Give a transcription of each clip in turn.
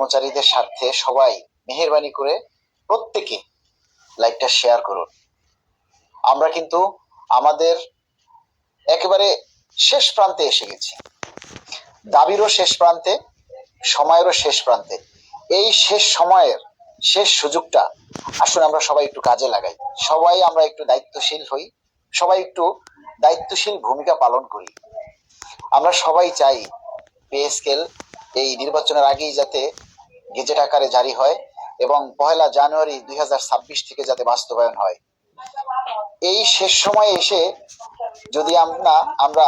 কর্মচারীদের স্বার্থে সবাই মেহেরবানি করে প্রত্যেকে লাইভটা শেয়ার করুন। আমরা কিন্তু আমাদের একেবারে শেষ প্রান্তে এসে গেছি, দাবিরও শেষ প্রান্তে, সময়েরও শেষ প্রান্তে। এই শেষ সময়ের শেষ সুযোগটা আসলে আমরা সবাই একটু কাজে লাগাই, সবাই আমরা একটু দায়িত্বশীল হই, সবাই একটু দায়িত্বশীল ভূমিকা পালন করি। আমরা সবাই চাই পে স্কেল এই নির্বাচনের আগেই যাতে গেজেট আকারে জারি হয় এবং 1 জানুয়ারি 2026 থেকে যাতে বাস্তবায়ন হয়। এই শেষ সময়ে এসে যদি আমরা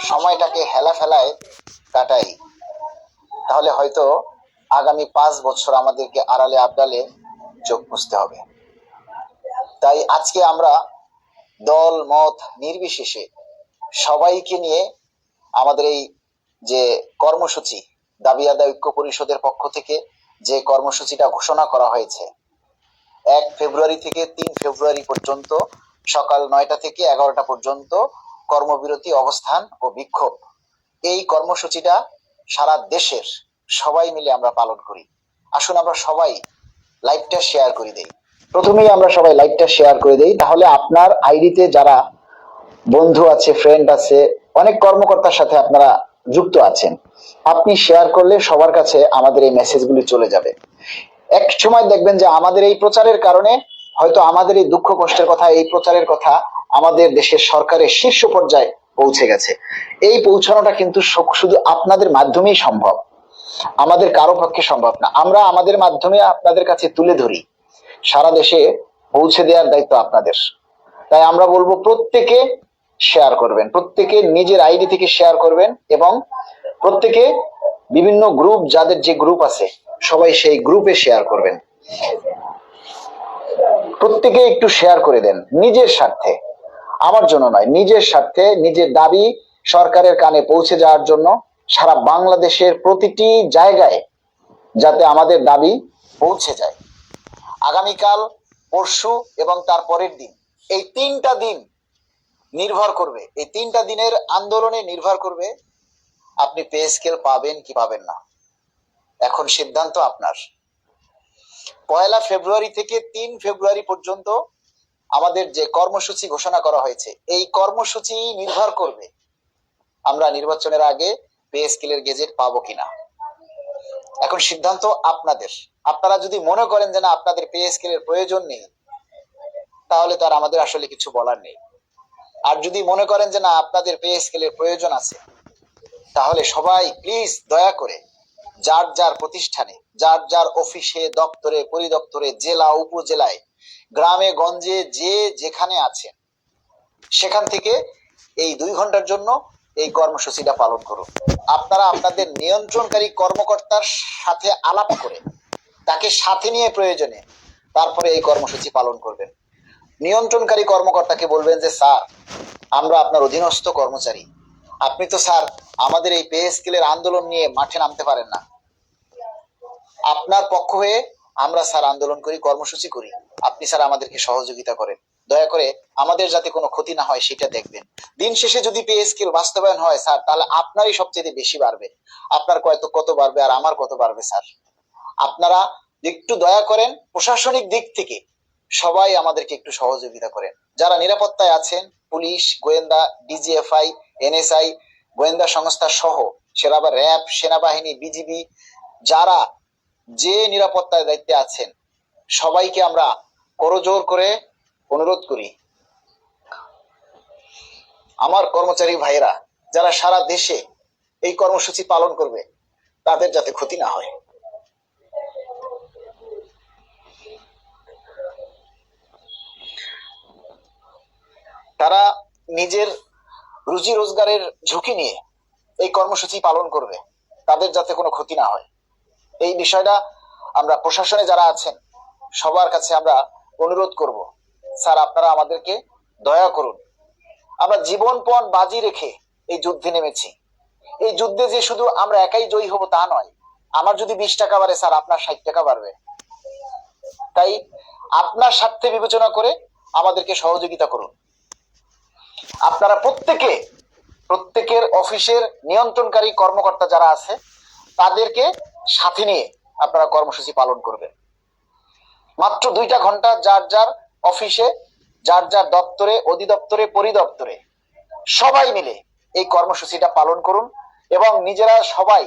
সময়টাকে হেলা ফেলায় কাটাই, তাহলে হয়তো আগামী 5 বছর আমাদেরকে আড়ালে আবডালে চোখ মুছতে হবে। তাই আজকে আমরা দল মত নির্বিশেষে সবাইকে নিয়ে আমাদের এই যে কর্মসূচি, দাবি আদায় ঐক্য পরিষদের পক্ষ থেকে যে কর্মসূচিটা ঘোষণা করা হয়েছে 1 ফেব্রুয়ারি থেকে 3 ফেব্রুয়ারি পর্যন্ত সকাল 9টা থেকে 11টা পর্যন্ত কর্মবিরতি, অবস্থান ও বিক্ষোভ, এই কর্মসূচিটা সারা দেশের সবাই মিলে আমরা পালন করি। আসুন আমরা সবাই লাইভটা শেয়ার করে দেই। প্রথমেই আমরা সবাই লাইভটা শেয়ার করে দেই, তাহলে আপনার আইডিতে যারা বন্ধু আছে, ফ্রেন্ড আছে, অনেক কর্মকর্তার সাথে আপনারা যুক্ত আছেন, আপনি শেয়ার করলে সবার কাছে আমাদের এই মেসেজগুলি চলে যাবে। এক সময় দেখবেন যে আমাদের এই প্রচারের কারণে হয়তো আমাদের এই দুঃখ কষ্টের কথা, এই প্রচারের কথা আমাদের দেশের সরকারের শীর্ষ পর্যায়ে পৌঁছে গেছে। এই পৌঁছানোটা কিন্তু শুধু আপনাদের মাধ্যমেই সম্ভব, আমাদের কারো পক্ষে সম্ভব না। আমরা আমাদের মাধ্যমে আপনাদের কাছে তুলে ধরি, সারা দেশে পৌঁছে দেওয়ার দায়িত্ব আপনাদের। তাই আমরা বলবো প্রত্যেকে শেয়ার করবেন, প্রত্যেকে নিজের আইডি থেকে শেয়ার করবেন এবং প্রত্যেকে বিভিন্ন গ্রুপ, যাদের যে গ্রুপ আছে সবাই সেই গ্রুপে শেয়ার করবেন। প্রত্যেকে একটু শেয়ার করে দেন নিজের স্বার্থে, আমার জন্য নয়, নিজের স্বার্থে, নিজের দাবি সরকারের কানে পৌঁছে যাওয়ার জন্য, সারা বাংলাদেশের প্রতিটি জায়গায় যাতে আমাদের দাবি পৌঁছে যায়। আগামীকাল, পরশু এবং তার পরের দিন, এই 3টা দিন নির্ভর করবে, এই 3টা দিনের আন্দোলনে নির্ভর করবে আপনি পে স্কেল পাবেন কি পাবেন না। এখন সিদ্ধান্ত আপনার। 1 ফেব্রুয়ারি থেকে 3 ফেব্রুয়ারি পর্যন্ত আমাদের যে কর্মসূচি ঘোষণা করা হয়েছে, এই কর্মসূচি নির্ভর করবে আমরা নির্বাচনের আগে পে স্কেলের গেজেট পাবো কিনা। এখন সিদ্ধান্ত আপনাদের। আপনারা যদি মনে করেন যে না আপনাদের পে স্কেলের প্রয়োজন নেই, তাহলে তো আর আমাদের আসলে কিছু বলার নেই। আর যদি মনে করেন যে না আপনাদের পে স্কেলের প্রয়োজন আছে, তাহলে সবাই প্লিজ দয়া করে যার যার প্রতিষ্ঠানে, যার যার অফিসে, দপ্তরে, পরিদপ্তরে, জেলা, উপজেলায়, গ্রামে গঞ্জে যে যেখানে আছেন, সেখান থেকে এই 2 ঘন্টার জন্য এই কর্মসূচিটা পালন করুন। আপনারা আপনাদের নিয়ন্ত্রণকারী কর্মকর্তার সাথে আলাপ করে, তাকে সাথে নিয়ে প্রয়োজনে তারপরে এই কর্মসূচি পালন করবেন। নিয়ন্ত্রণকারী কর্মকর্তাকে বলবেন যে স্যার, আমরা আপনার অধীনস্থ কর্মচারী, আপনি তো স্যার আমাদের এই পে স্কেলের আন্দোলন নিয়ে মাঠে নামতে পারেন না, আপনার পক্ষ হয়ে আমরা স্যার আন্দোলন করি, কর্মসূচি করি, আপনি স্যার আমাদেরকে সহযোগিতা করেন, দয়া করে আমাদের যাতে কোনো ক্ষতি না হয় সেটা দেখবেন। দিন শেষে যদি পে স্কেল বাস্তবায়ন হয় স্যার, তাহলে আপনারই সবচেয়ে বেশি বাড়বে, আপনার কত বাড়বে আর আমার কত বাড়বে স্যার। আপনারা একটু দয়া করেন, প্রশাসনিক দিক থেকে সবাই আমাদেরকে একটু সহযোগিতা করেন। যারা নিরাপত্তায় আছেন, পুলিশ, গোয়েন্দা, ডিজিএফআই, এনএসআই, গোয়েন্দা সংস্থা সহ র্যাব, সেনাবাহিনী, বিজিবি, যারা যে নিরাপত্তার দায়িত্বে আছেন, সবাইকে আমরা করজোর করে অনুরোধ করি, আমার কর্মচারী ভাইয়েরা যারা সারা দেশে এই কর্মসূচি পালন করবে, তাদের যাতে ক্ষতি না হয়। তারা নিজের রুজি রোজগারের ঝুঁকি নিয়ে এই কর্মসূচি পালন করবে, তাদের যাতে কোনো ক্ষতি না হয়। এই বিষয়টা আমরা প্রশাসনে যারা আছেন সবার কাছে আমরা অনুরোধ করব, স্যার আপনারা আমাদেরকে দয়া করুন। আমরা জীবনপণ বাজি রেখে এই যুদ্ধে নেমেছি। এই যুদ্ধে যে শুধু আমরা একাই জয়ী হব তা নয়, আমার যদি 20 টাকা বাড়ে স্যার আপনার 60 টাকা বাড়বে। তাই আপনার স্বার্থে বিবেচনা করে আমাদেরকে সহযোগিতা করুন। আপনারা প্রত্যেকের অফিসের নিয়ন্ত্রণকারী কর্মকর্তা যারা আছে তাদেরকে সাথে নিয়ে আপনারা কর্মসূচি পালন করবেন। মাত্র 2টা ঘন্টা যার যার অফিসে, যার যার দপ্তরে, অধিদপ্তরে, পরিদপ্তরে সবাই মিলে এই কর্মসূচিটা পালন করুন এবং নিজেরা সবাই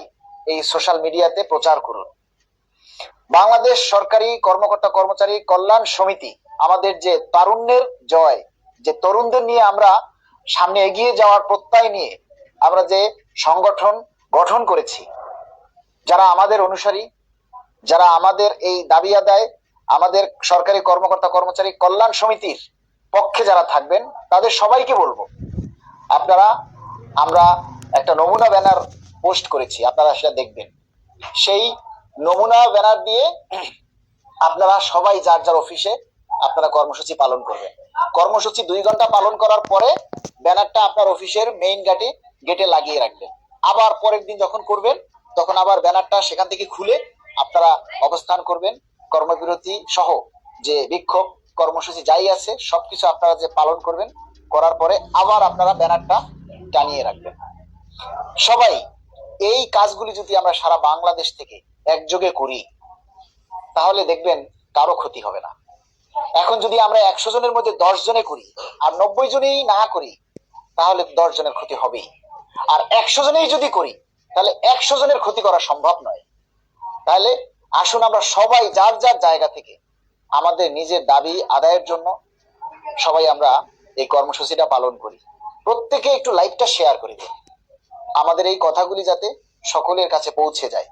এই সোশ্যাল মিডিয়াতে প্রচার করুন। বাংলাদেশ সরকারি কর্মকর্তা কর্মচারী কল্যাণ সমিতি আমাদের যে তারুণ্যের জয়, যে তরুণদের নিয়ে আমরা সামনে এগিয়ে যাওয়ার প্রত্যয় নিয়ে আমরা যে সংগঠন গঠন করেছি, যারা আমাদের অনুসারী, যারা আমাদের এই দাবি আদায়, আমাদের সরকারি কর্মকর্তা কর্মচারী কল্যাণ সমিতির পক্ষে যারা থাকবেন, তাদের সবাইকে বলবো, আপনারা, আমরা একটা নমুনা ব্যানার পোস্ট করেছি, আপনারা সেটা দেখবেন। সেই নমুনা ব্যানার দিয়ে আপনারা সবাই যার যার অফিসে আপনারা কর্মসূচি পালন করবেন। কর্মসূচি 2 ঘন্টা পালন করার পরে ব্যানারটা আপনার অফিসের মেইন গেটে লাগিয়ে রাখবেন। আবার পরের দিন যখন করবেন তখন আবার ব্যানারটা সেখান থেকে খুলে আপনারা অবস্থান করবেন। কর্মবিরতি সহ যে বিক্ষোভ কর্মসূচি যাই আছে সবকিছু আপনারা যে পালন করবেন, করার পরে আবার আপনারা ব্যানারটা টানিয়ে রাখবেন। সবাই এই কাজগুলি যদি আমরা সারা বাংলাদেশ থেকে একযোগে করি তাহলে দেখবেন কারো ক্ষতি হবে না। এখন যদি আমরা 100 জনের মধ্যে 10 জনে করি আর 90 জনেই না করি তাহলে 10 জনের ক্ষতি হবেই। আর 100 জনেই যদি করি তাহলে 100 জনের ক্ষতি করা সম্ভব নয়। তাহলে আসুন আমরা সবাই যার যার জায়গা থেকে আমাদের নিজের দাবি আদায়ের জন্য সবাই আমরা এই কর্মসূচিটা পালন করি। প্রত্যেকে একটু লাইভটা শেয়ার করে দিন, আমাদের এই কথাগুলি যাতে সকলের কাছে পৌঁছে যায়।